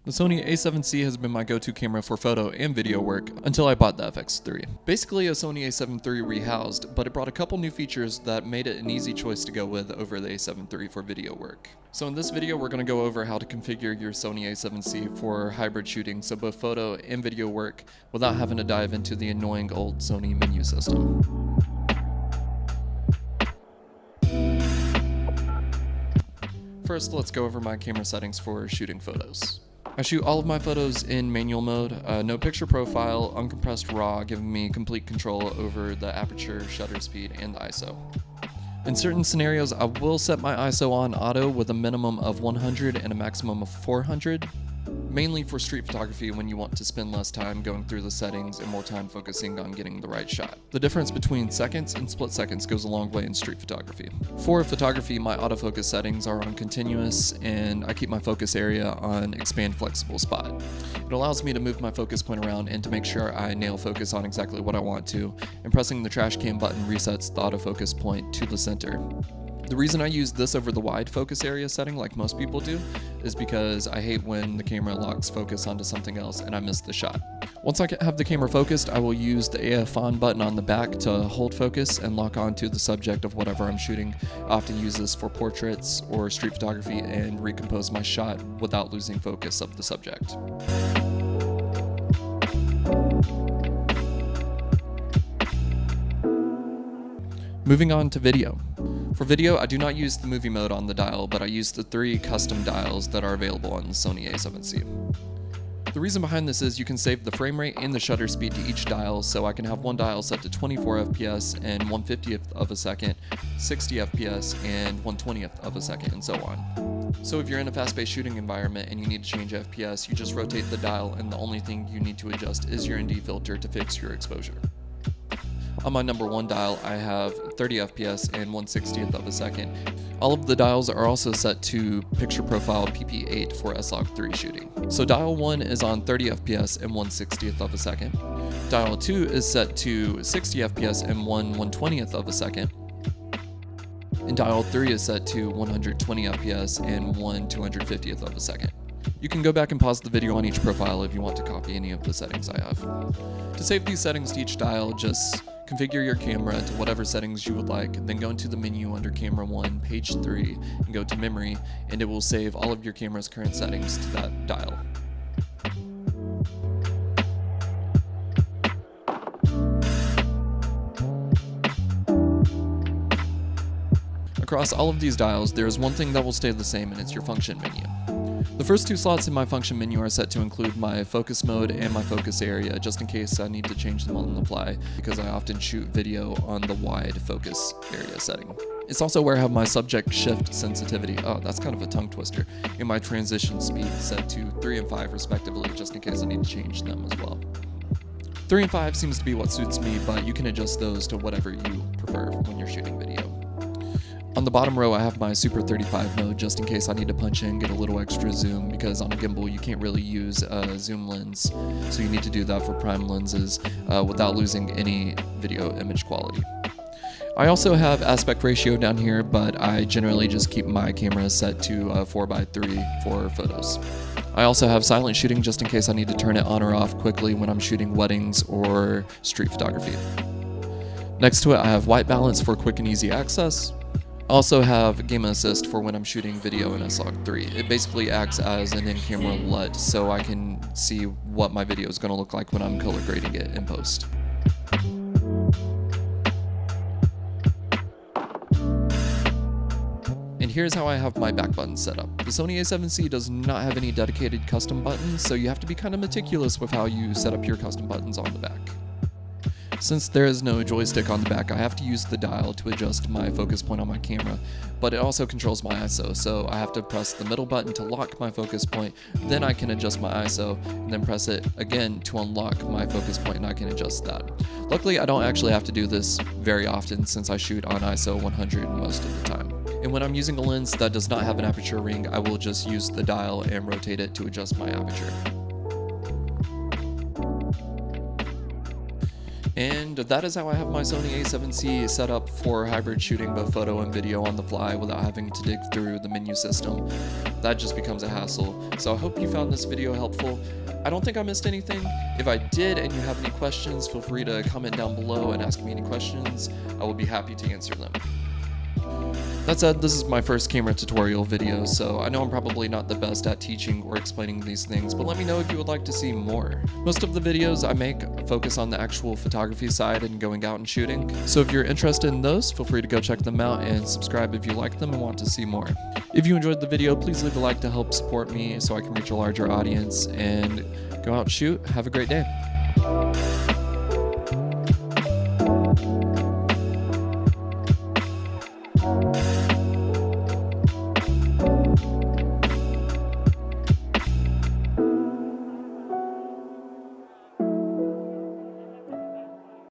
The Sony A7C has been my go-to camera for photo and video work until I bought the FX3. Basically a Sony A7 III rehoused, but it brought a couple new features that made it an easy choice to go with over the A7 III for video work. So in this video we're going to go over how to configure your Sony A7C for hybrid shooting, so both photo and video work, without having to dive into the annoying old Sony menu system. First, let's go over my camera settings for shooting photos. I shoot all of my photos in manual mode, no picture profile, uncompressed RAW, giving me complete control over the aperture, shutter speed, and the ISO. In certain scenarios, I will set my ISO on auto with a minimum of 100 and a maximum of 400, mainly for street photography when you want to spend less time going through the settings and more time focusing on getting the right shot. The difference between seconds and split seconds goes a long way in street photography. For photography, my autofocus settings are on continuous, and I keep my focus area on expand flexible spot. It allows me to move my focus point around and to make sure I nail focus on exactly what I want to, and pressing the trash can button resets the autofocus point to the center. The reason I use this over the wide focus area setting like most people do is because I hate when the camera locks focus onto something else and I miss the shot. Once I have the camera focused, I will use the AF on button on the back to hold focus and lock onto the subject of whatever I'm shooting. I often use this for portraits or street photography and recompose my shot without losing focus of the subject. Moving on to video. For video, I do not use the movie mode on the dial, but I use the 3 custom dials that are available on the Sony A7C. The reason behind this is you can save the frame rate and the shutter speed to each dial, so I can have one dial set to 24 FPS and 1/50th of a second, 60 FPS and 1/20th of a second, and so on. So if you're in a fast-paced shooting environment and you need to change FPS, you just rotate the dial, and the only thing you need to adjust is your ND filter to fix your exposure. On my number 1 dial, I have 30 FPS and 1/60th of a second. All of the dials are also set to picture profile PP8 for S-Log3 shooting. So dial 1 is on 30 FPS and 1/60th of a second. Dial 2 is set to 60 FPS and 1/120th of a second. And dial 3 is set to 120 FPS and 1/250th of a second. You can go back and pause the video on each profile if you want to copy any of the settings I have. To save these settings to each dial, just configure your camera to whatever settings you would like, then go into the menu under Camera 1, page 3, and go to Memory, and it will save all of your camera's current settings to that dial. Across all of these dials, there is one thing that will stay the same, and it's your function menu. The first 2 slots in my function menu are set to include my focus mode and my focus area, just in case I need to change them on the fly, because I often shoot video on the wide focus area setting. It's also where I have my subject shift sensitivity, oh that's kind of a tongue twister, and my transition speed set to 3 and 5 respectively, just in case I need to change them as well. 3 and 5 seems to be what suits me, but you can adjust those to whatever you prefer when you're shooting video. On the bottom row, I have my Super 35 mode, just in case I need to punch in, get a little extra zoom, because on a gimbal you can't really use a zoom lens, so you need to do that for prime lenses without losing any video image quality. I also have aspect ratio down here, but I generally just keep my camera set to 4:3 for photos. I also have silent shooting, just in case I need to turn it on or off quickly when I'm shooting weddings or street photography. Next to it, I have white balance for quick and easy access. I also have Game Assist for when I'm shooting video in S-Log3. It basically acts as an in-camera LUT, so I can see what my video is going to look like when I'm color grading it in post. And here's how I have my back buttons set up. The Sony A7C does not have any dedicated custom buttons, so you have to be kind of meticulous with how you set up your custom buttons on the back. Since there is no joystick on the back, I have to use the dial to adjust my focus point on my camera, but it also controls my ISO, so I have to press the middle button to lock my focus point, then I can adjust my ISO, and then press it again to unlock my focus point, and I can adjust that. Luckily, I don't actually have to do this very often since I shoot on ISO 100 most of the time. And when I'm using a lens that does not have an aperture ring, I will just use the dial and rotate it to adjust my aperture. And that is how I have my Sony A7C set up for hybrid shooting both photo and video on the fly without having to dig through the menu system. That just becomes a hassle. So I hope you found this video helpful. I don't think I missed anything. If I did and you have any questions, feel free to comment down below and ask me any questions. I will be happy to answer them. That said, this is my first camera tutorial video, so I know I'm probably not the best at teaching or explaining these things, but let me know if you would like to see more. Most of the videos I make focus on the actual photography side and going out and shooting, so if you're interested in those, feel free to go check them out and subscribe if you like them and want to see more. If you enjoyed the video, please leave a like to help support me so I can reach a larger audience, and go out and shoot. Have a great day.